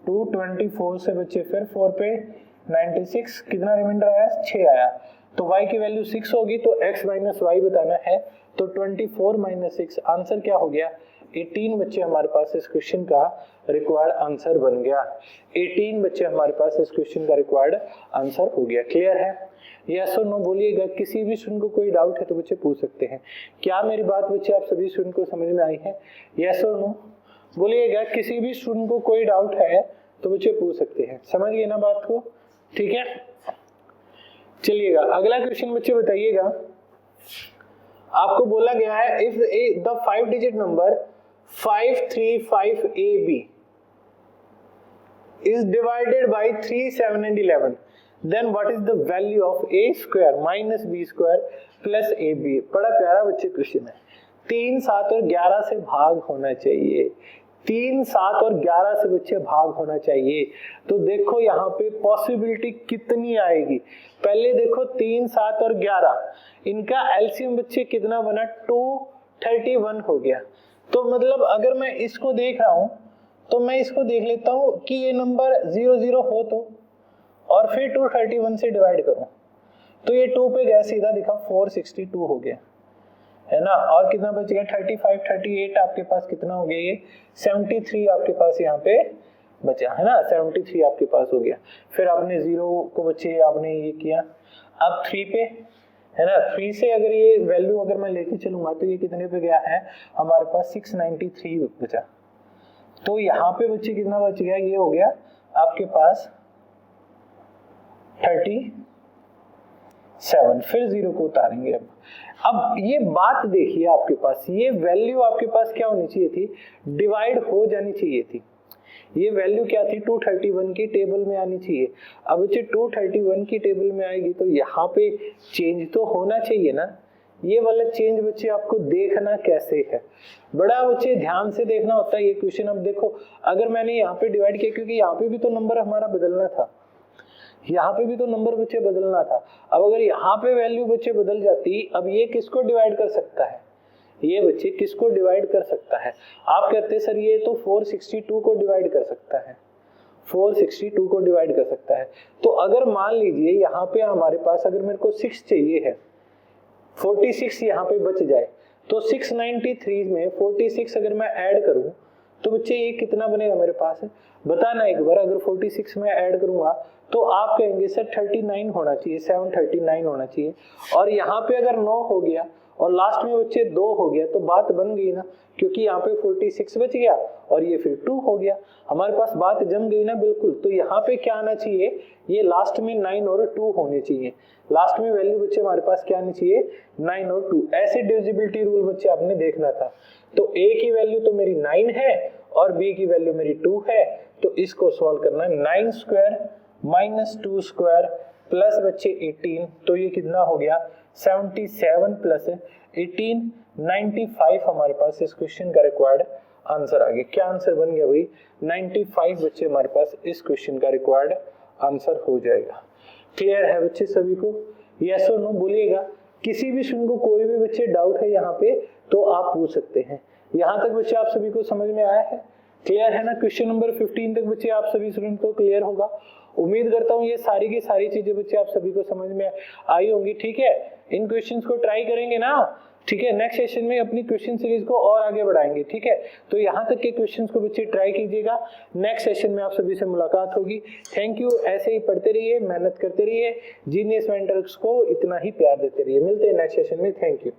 2 24 से बच्चे फिर 4 पे 96, कितना रिमाइंडर आया? 6 आया। तो y की वैल्यू 6 होगी, तो x माइनस वाई बताना है। तो 24 माइनस 6 आंसर क्या हो गया? 18 बच्चे हमारे पास इस क्वेश्चन का रिक्वायर्ड आंसर बन गया। 18 बच्चे हमारे पास इस क्वेश्चन का रिक्वायर्ड आंसर हो गया। क्लियर है? यस और नो बोलिएगा। किसी भी स्टूडेंट को कोई डाउट है तो बच्चे पूछ सकते हैं। क्या मेरी बात बच्चे आप सभी स्टूडेंट को समझ में आई है? यस और नो बोलिएगा। किसी भी स्टूडेंट को कोई डाउट है तो बच्चे पूछ सकते हैं। समझ गए ना बात को? ठीक है, चलिएगा अगला क्वेश्चन बच्चे बताइएगा। आपको बोला गया है if the 5 digit number 535AB is divided by 3, 7 and 11, then what is the value of a square minus b square plus ab? बड़ा प्यारा बच्चे क्वेश्चन है। 3, 7 और 11 से भाग होना चाहिए। 3, 7 और 11 से बच्चे भाग होना चाहिए। तो देखो यहाँ पे पॉसिबिलिटी कितनी आएगी। पहले देखो 3, 7 और 11, इनका एलसीएम बच्चे कितना बना? 231 हो गया। तो मतलब अगर मैं इसको देख रहा हूं तो मैं इसको देख लेता हूं कि ये नंबर 0 0 हो तो, और फिर 231 से डिवाइड करूं तो ये 2 पे गया सीधा दिखा 462 हो गया है ना। और कितना बच गया 35 38 आपके पास कितना हो गया, ये 73 आपके पास यहाँ पे बचा है ना, 73 आपके पास हो गया। फिर आपने 0 को बचे आपने ये किया, अब 3 पे है ना, 3 से अगर ये वैल्यू अगर मैं लेके चलूंगा तो ये कितने पे गया है हमारे पास 693 बचा। तो यहाँ पे बच्चे कितना बच गया, ये हो गया आपके पास 37। फिर 0 को उतारेंगे। अब ये बात देखिए आपके पास, ये वैल्यू आपके पास क्या होनी चाहिए थी, डिवाइड हो जानी चाहिए थी। ये वैल्यू क्या थी 231 की टेबल में आनी चाहिए। अब बच्चे 231 की टेबल में आएगी तो यहाँ पे चेंज तो होना चाहिए ना। ये वाला चेंज बच्चे आपको देखना कैसे है, बड़ा बच्चे ध्यान से देखना होता है ये क्वेश्चन। अब देखो अगर मैंने यहाँ पे डिवाइड किया, क्योंकि यहाँ पे भी तो नंबर हमारा बदलना था, यहाँ पे भी तो नंबर बच्चे बदलना था। अब अगर यहाँ पे वैल्यू बच्चे बदल जाती, अब ये किसको डिवाइड कर सकता है, ये बच्चे किसको डिवाइड कर सकता है, आप कहते सर ये तो 462 को डिवाइड कर सकता है, 462 को डिवाइड कर सकता है। तो अगर मान लीजिए यहाँ पे हमारे पास अगर मेरे को 6 चाहिए है, 46 यहाँ पे बच जाए तो 693 में 46 अगर मैं ऐड करूं तो बच्चे ये कितना बनेगा मेरे पास है, बताना एक बार। अगर 46 में ऐड करूंगा तो आप कहेंगे सर 39 होना चाहिए, 739 होना चाहिए। और यहाँ पे अगर 9 हो गया और लास्ट में बच्चे 2 हो गया तो बात बन गई ना, क्योंकि यहाँ पे 46 बच गया और ये फिर 2 हो गया, हमारे पास बात जम गई ना बिल्कुल। तो यहाँ पे क्या आना चाहिए, ये लास्ट में 9 और 2 होने चाहिए। लास्ट में वैल्यू बच्चे हमारे पास क्या आनी चाहिए, 9 और 2। ऐसे डिविजिबिलिटी रूल बच्चे आपने देखना था। तो a की वैल्यू तो मेरी 9 है और b की वैल्यू मेरी 2 है, तो इसको सॉल्व करना है। 9 स्क्वायर माइनस 2 स्क्वायर प्लस बच्चे 18, तो ये कितना हो गया 77 प्लस 18 95 हमारे पास इस क्वेश्चन का रिक्वायर्ड आंसर आ गया। क्या आंसर बन गया भाई, 95 बच्चे हमारे पास इस क्वेश्चन का रिक्वायर्ड आंसर हो जाएगा। क्लियर है बच्चे सभी को, यस और नो बोलिएगा। किसी भी स्टूडेंट को कोई भी बच्चे डाउट है यहाँ पे तो आप पूछ सकते हैं। यहाँ तक बच्चे आप सभी को समझ में आया है, क्लियर है ना। क्वेश्चन नंबर 15 तक बच्चे आप सभी स्टूडेंट को क्लियर होगा। उम्मीद करता हूँ ये सारी की सारी चीजें बच्चे आप सभी को समझ में आई होंगी। ठीक है, इन क्वेश्चंस को ट्राई करेंगे ना, ठीक है। नेक्स्ट सेशन में अपनी क्वेश्चन सीरीज को और आगे बढ़ाएंगे, ठीक है। तो यहाँ तक के क्वेश्चंस को बच्चे ट्राई कीजिएगा। नेक्स्ट सेशन में आप सभी से मुलाकात होगी। Thank you. ऐसे ही पढ़ते रहिए, मेहनत करते रहिए, जीनियस मेंटर्स को इतना ही प्यार देते रहिए। मिलते हैं नेक्स्ट सेशन में। Thank you.